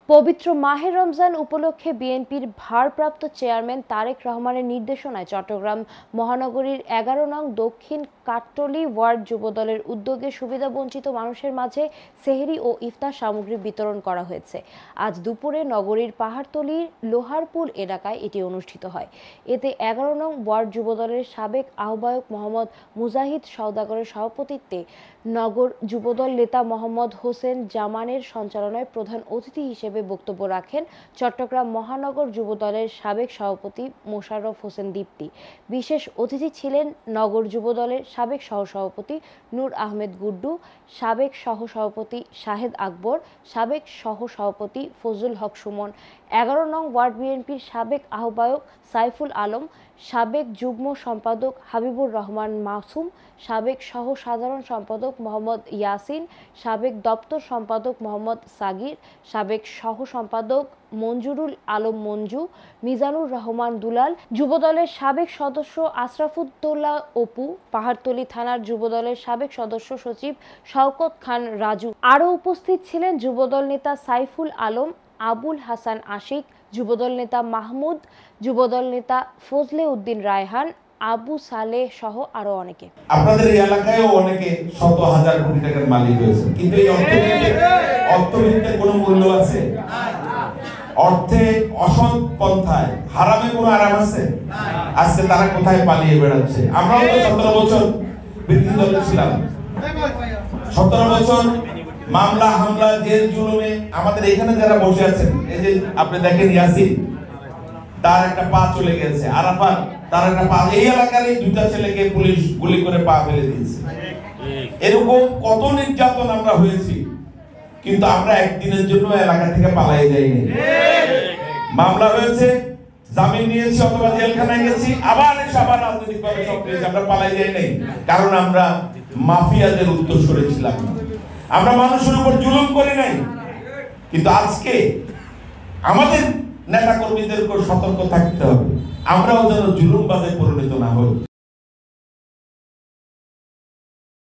পবিত্র মাহে রমজান উপলক্ষে বিএনপির ভারপ্রাপ্ত চেয়ারম্যান তারেক রহমানের নির্দেশনায় চট্টগ্রাম মহানগরীর ১১ নং দক্ষিণ কাট্টলী ওয়ার্ড যুবদলের উদ্যোগে সুবিধাবঞ্চিত মানুষের মাঝে সেহরি ও ইফতার সামগ্রী বিতরণ করা হয়েছে। আজ দুপুরে নগরীর পাহাড়তলীর লোহারপুল এলাকায় এটি অনুষ্ঠিত হয়। এতে ১১ নং ওয়ার্ড যুবদলের সাবেক আহ্বায়ক মোহাম্মদ মুজাহিদ সওদাগরের সভাপতিত্বে নগর যুবদল নেতা মোহাম্মদ হোসেন জামানের সঞ্চালনায় প্রধান অতিথি হিসেবে বক্তব্য রাখেন চট্টগ্রাম মহানগর যুবদলের সাবেক সভাপতি মোশাররফ হোসেন দীপ্তি। বিশেষ অতিথি ছিলেন নগর যুবদলের সাবেক সহসভাপতি নূর আহমেদ গুড্ডু, সাবেক সহসভাপতি শাহেদ আকবর, সাবেক সহসভাপতি ফজলুল হক সুমন, ১১ নং ওয়ার্ড বিএনপির সাবেক আহ্বায়ক সাইফুল আলম, সাবেক যুগ্ম সম্পাদক হাবিবুর রহমান মাসুম, সাবেক সহ সাধারণ সম্পাদক মোহাম্মদ ইয়াসিন, সাবেক দপ্তর সম্পাদক মোহাম্মদ সাগির, সাবেক সহ সম্পাদক মঞ্জুরুল আলম মঞ্জু, মিজানুর রহমান দুলাল, যুবদলের সাবেক সদস্য আশরাফুদ্দৌলা অপু, পাহাড়তলী থানার যুবদলের সাবেক সদস্য সচিব শওকত খান রাজু। আরও উপস্থিত ছিলেন যুবদল নেতা সাইফুল আলম, আবুল হাসান আশিক, যুবদল নেতা মাহমুদ, যুবদল নেতা ফজলে উদ্দিন রায়হান, আবু সালেহ সহ আরো অনেকে। আপনাদের এই এলাকায়ও অনেকে শত হাজার কোটি টাকার মালিক হয়েছে, কিন্তু এই অর্থনীতির কোনো মূল্য আছে? অর্থে অসৎ পন্থায় হারামে কোনো আরাম আছে? আজকে তারা কোথায় পালিয়ে বেড়াচ্ছে? আমরাও তো 17 বছর বিরোধী দলে ছিলাম, 17 বছর মামলা হামলা জেল জুলুমে আমাদের এখানে যারা বসে আছেন, এই যে আপনি দেখেন ইয়াসিন, তার একটা পা চলে গেছে, আরাফাত তার একটা পা, এই এলাকার এই দুটা ছেলেকে পুলিশ গুলি করে পা ফেলে দিয়েছে। এরকম কত নির্যাতন আমরা হয়েছি, কিন্তু আমরা একদিনের জন্য এলাকা থেকে পালাই যাইনি। মামলা হয়েছে, জামিন নিয়েছি অথবা জেলখানায় গেছি, আবার রাজনৈতিক ভাবে সক্রিয়, আমরা পালাই যাই নাই, কারণ আমরা মাফিয়াদের উত্তরসূরি ছিলাম না, আমরা মানুষের উপর জুলুম করি নাই। কিন্তু আজকে আমাদের নেতা কর্মীদের উপর সতর্ক থাকতে হবে, আমরাও যেন জুলুমবাজে পরিণত না হই।